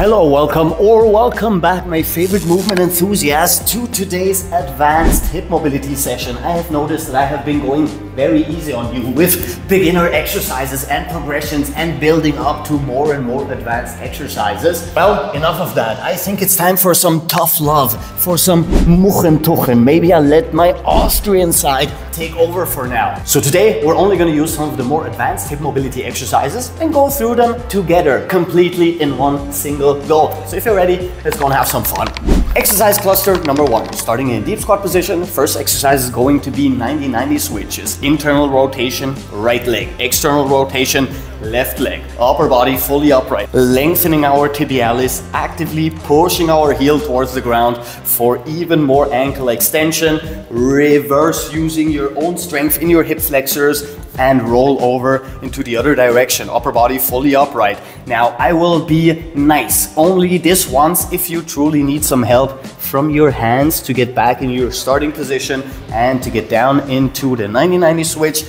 Hello, welcome back, my favorite movement enthusiasts, to today's advanced hip mobility session. I have noticed that I have been going very easy on you with beginner exercises and progressions and building up to more and more advanced exercises. Well, enough of that. I think it's time for some tough love, for some Muchentuchen. Maybe I'll let my Austrian side take over for now. So today we're only going to use some of the more advanced hip mobility exercises and go through them together, completely in one single go. So if you're ready, let's go and have some fun. Exercise cluster number 1, starting in deep squat position. First exercise is going to be 90-90 switches. Internal rotation, right leg. External rotation, left leg. Upper body fully upright. Lengthening our tibialis, actively pushing our heel towards the ground for even more ankle extension. Reverse using your own strength in your hip flexors and roll over into the other direction. Upper body fully upright. Now I will be nice. Only this once if you truly need some help from your hands to get back in your starting position and to get down into the 90-90 switch.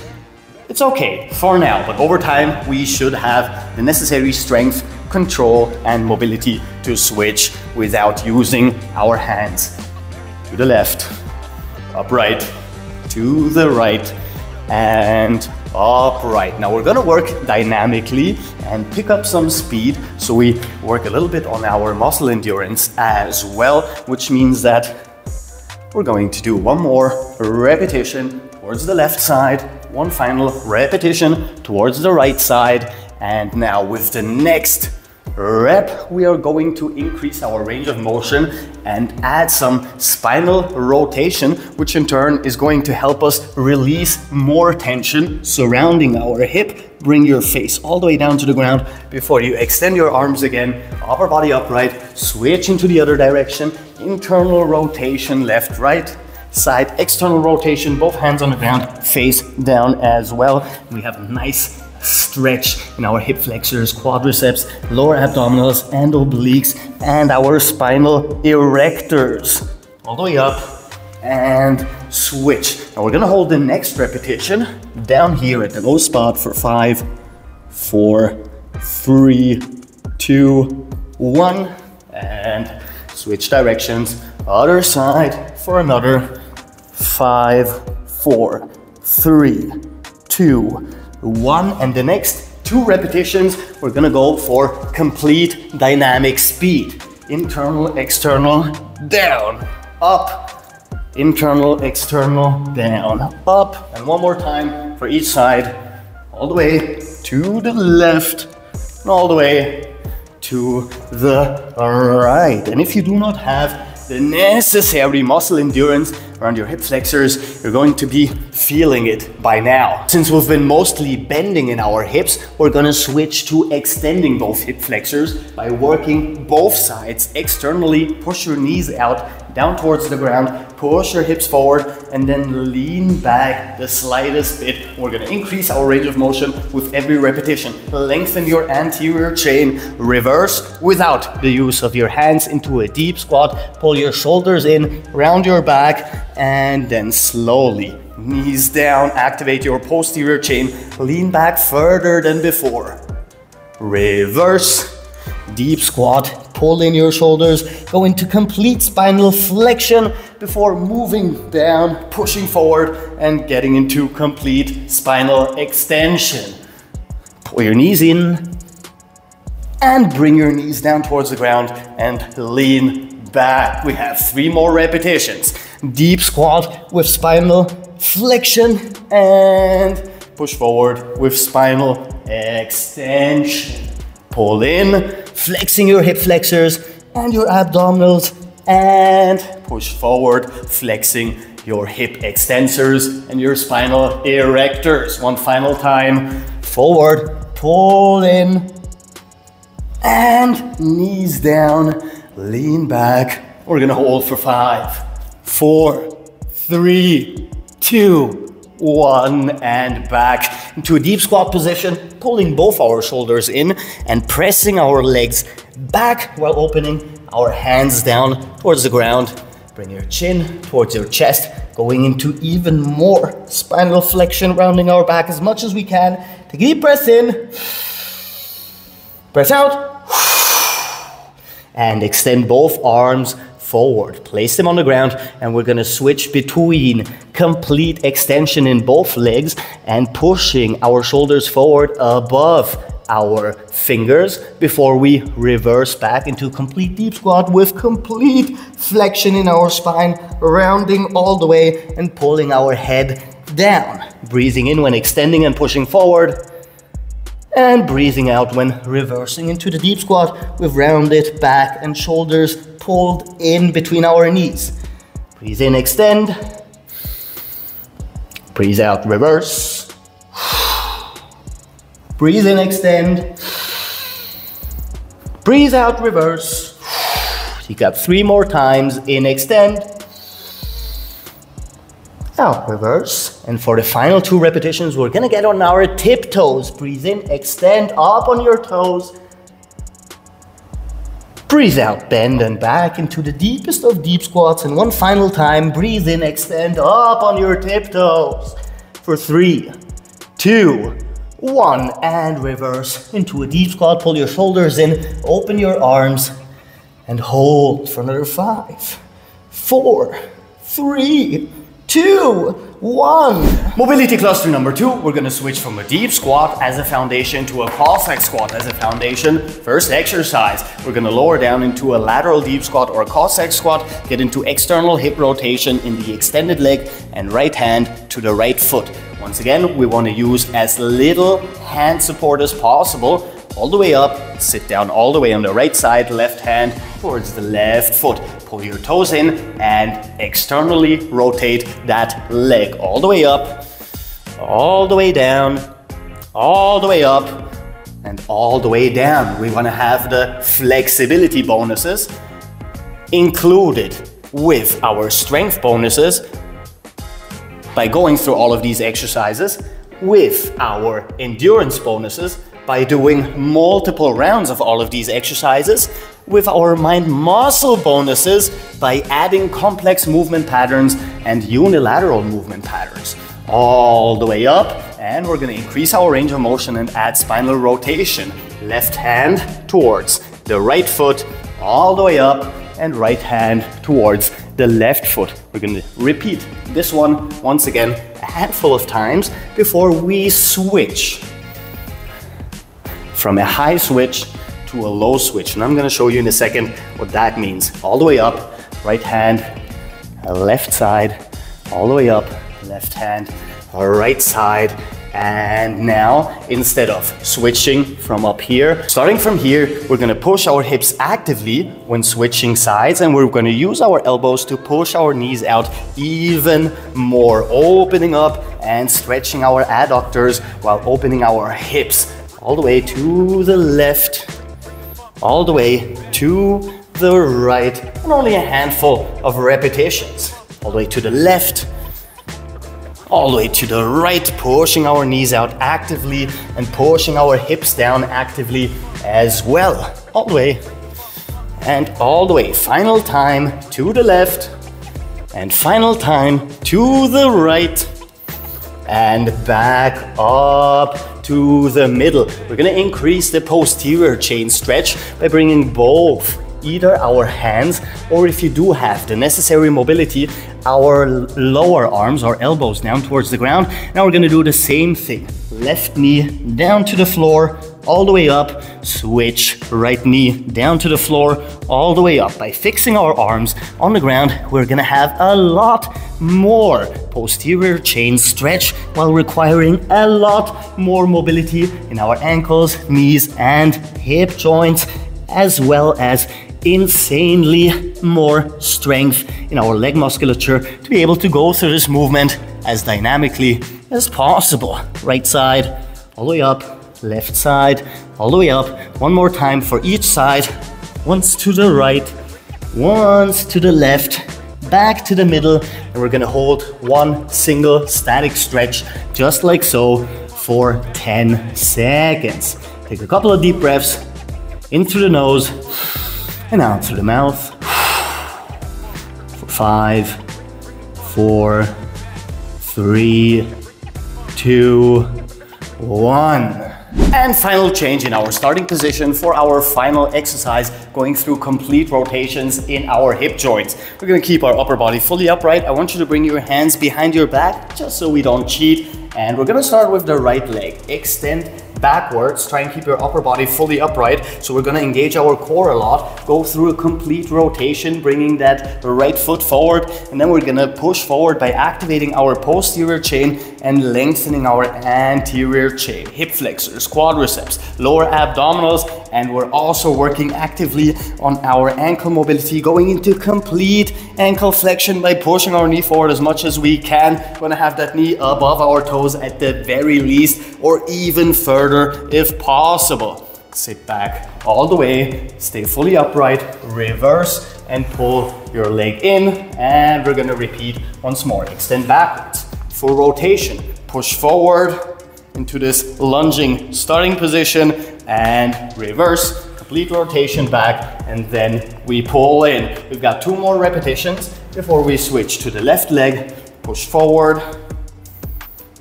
It's okay for now, but over time we should have the necessary strength, control and mobility to switch without using our hands. To the left, upright, to the right and upright. Now we're gonna work dynamically and pick up some speed, so we work a little bit on our muscle endurance as well, which means that we're going to do one more repetition towards the left side, one final repetition towards the right side, and now with the next rep we are going to increase our range of motion and add some spinal rotation, which in turn is going to help us release more tension surrounding our hip. Bring your face all the way down to the ground before you extend your arms again. Upper body upright, switch into the other direction. Internal rotation, left, right side, external rotation, both hands on the ground, face down as well. We have a nice stretch in our hip flexors, quadriceps, lower abdominals and obliques, and our spinal erectors. All the way up and switch. Now we're gonna hold the next repetition down here at the low spot for 5, 4, 3, 2, 1, and switch directions. Other side for another 5, 4, 3, 2, 1, and the next 2 repetitions we're gonna go for complete dynamic speed. Internal, external, down, up, internal, external, down, up, and one more time for each side, all the way to the left, and all the way to the right. And if you do not have the necessary muscle endurance around your hip flexors, you're going to be feeling it by now. Since we've been mostly bending in our hips, we're gonna switch to extending both hip flexors by working both sides externally. Push your knees out, down towards the ground, push your hips forward, and then lean back the slightest bit. We're gonna increase our range of motion with every repetition. Lengthen your anterior chain, reverse without the use of your hands into a deep squat. Pull your shoulders in, round your back, and then slowly knees down, activate your posterior chain, lean back further than before. Reverse, deep squat, pull in your shoulders, go into complete spinal flexion before moving down, pushing forward and getting into complete spinal extension. Pull your knees in and bring your knees down towards the ground and lean back. We have 3 more repetitions. Deep squat with spinal flexion and push forward with spinal extension. Pull in, flexing your hip flexors and your abdominals, and push forward, flexing your hip extensors and your spinal erectors. One final time. Forward, pull in, and knees down, lean back. We're gonna hold for 5, 4, 3, 2, 1, and back into a deep squat position, pulling both our shoulders in and pressing our legs back while opening our hands down towards the ground. Bring your chin towards your chest, going into even more spinal flexion, rounding our back as much as we can. Take a deep breath in, breath out. and extend both arms forward. Place them on the ground, and we're gonna switch between complete extension in both legs and pushing our shoulders forward above our fingers before we reverse back into complete deep squat with complete flexion in our spine, rounding all the way and pulling our head down. Breathing in when extending and pushing forward, and breathing out when reversing into the deep squat with rounded back and shoulders pulled in between our knees. Breathe in, extend. Breathe out, reverse. Breathe in, extend. Breathe out, reverse. You got 3 more times. In, extend. Out, reverse. And for the final 2 repetitions, we're gonna get on our tiptoes. Breathe in, extend, up on your toes. Breathe out, bend and back into the deepest of deep squats. And one final time, breathe in, extend, up on your tiptoes. For 3, 2, 1, and reverse into a deep squat. Pull your shoulders in, open your arms, and hold for another 5, 4, 3, 2, 1. Mobility cluster number 2, we're gonna switch from a deep squat as a foundation to a Cossack squat as a foundation. First exercise, we're gonna lower down into a lateral deep squat or a Cossack squat, get into external hip rotation in the extended leg and right hand to the right foot. Once again, we wanna use as little hand support as possible. All the way up, sit down all the way on the right side, left hand towards the left foot. Pull your toes in and externally rotate that leg all the way up, all the way down, all the way up, and all the way down. We want to have the flexibility bonuses included with our strength bonuses by going through all of these exercises, with our endurance bonuses by doing multiple rounds of all of these exercises, with our mind muscle bonuses by adding complex movement patterns and unilateral movement patterns. All the way up, and we're gonna increase our range of motion and add spinal rotation. Left hand towards the right foot, all the way up, and right hand towards the left foot. We're gonna repeat this one once again a handful of times before we switch from a high switch to a low switch. And I'm gonna show you in a second what that means. All the way up, right hand, left side, all the way up, left hand, right side. And now, instead of switching from up here, starting from here, we're gonna push our hips actively when switching sides, and we're gonna use our elbows to push our knees out even more, opening up and stretching our adductors while opening our hips all the way to the left, all the way to the right, and only a handful of repetitions. All the way to the left, all the way to the right, pushing our knees out actively and pushing our hips down actively as well. All the way and all the way. Final time to the left and final time to the right and back up to the middle. We're gonna increase the posterior chain stretch by bringing both, either our hands, or if you do have the necessary mobility, our lower arms or elbows down towards the ground. Now we're gonna do the same thing. Left knee down to the floor, all the way up, switch, right knee down to the floor, all the way up. By fixing our arms on the ground, we're gonna have a lot more posterior chain stretch while requiring a lot more mobility in our ankles, knees, and hip joints, as well as insanely more strength in our leg musculature to be able to go through this movement as dynamically as possible. Right side, all the way up, left side, all the way up. One more time for each side. Once to the right, once to the left, back to the middle, and we're gonna hold one single static stretch, just like so, for 10 seconds. Take a couple of deep breaths in through the nose and out through the mouth. 5, 4, 3, 2, 1. And final change in our starting position for our final exercise, going through complete rotations in our hip joints. We're gonna keep our upper body fully upright. I want you to bring your hands behind your back just so we don't cheat. And we're gonna start with the right leg. Extend backwards, try and keep your upper body fully upright. So we're gonna engage our core a lot, go through a complete rotation, bringing that right foot forward, and then we're gonna push forward by activating our posterior chain and lengthening our anterior chain. Hip flexors, quadriceps, lower abdominals, and we're also working actively on our ankle mobility, going into complete ankle flexion by pushing our knee forward as much as we can. We're gonna have that knee above our toes at the very least, or even further if possible. Sit back all the way, stay fully upright, reverse and pull your leg in, and we're gonna repeat once more. Extend backwards, full rotation, push forward into this lunging starting position and reverse, complete rotation back, and then we pull in. We've got 2 more repetitions before we switch to the left leg. Push forward,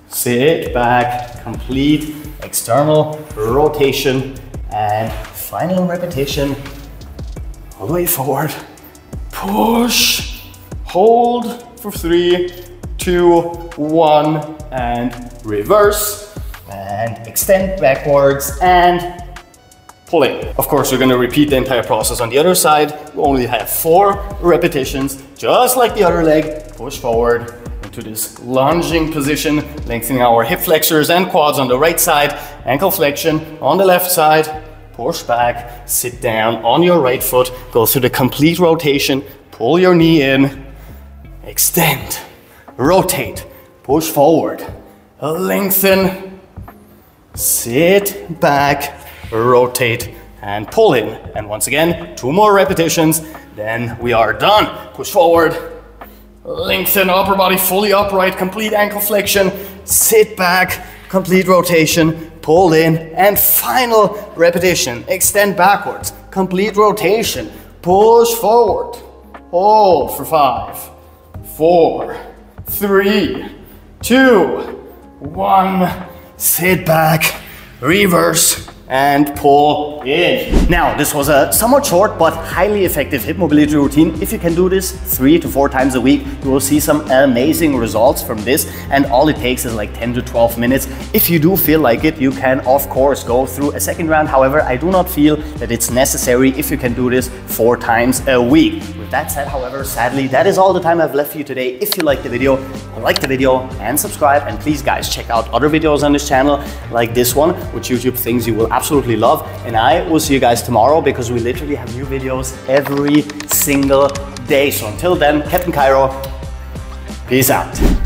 sit back, complete external rotation, and final repetition, all the way forward, push, hold for 3, 2, 1, and reverse, and extend backwards, and pull in. Of course, we're gonna repeat the entire process on the other side. We only have 4 repetitions, just like the other leg. Push forward into this lunging position, lengthening our hip flexors and quads on the right side, ankle flexion on the left side, push back, sit down on your right foot, go through the complete rotation, pull your knee in, extend, rotate, push forward, lengthen, sit back, rotate, and pull in. And once again, 2 more repetitions, then we are done. Push forward, lengthen upper body fully upright, complete ankle flexion, sit back, complete rotation, pull in, and final repetition. Extend backwards, complete rotation, push forward, hold for 5, 4, 3, 2, 1, sit back, reverse, and pull in. Now, this was a somewhat short but highly effective hip mobility routine. If you can do this 3 to 4 times a week, you will see some amazing results from this, and all it takes is like 10 to 12 minutes. If you do feel like it, you can of course go through a second round. However, I do not feel that it's necessary if you can do this 4 times a week. With that said, however, sadly, that is all the time I've left for you today. If you liked the video, like the video and subscribe, and please guys, check out other videos on this channel like this one, which YouTube thinks you will absolutely love. And I will see you guys tomorrow, because we literally have new videos every single day. So until then, Captain Cairo, peace out.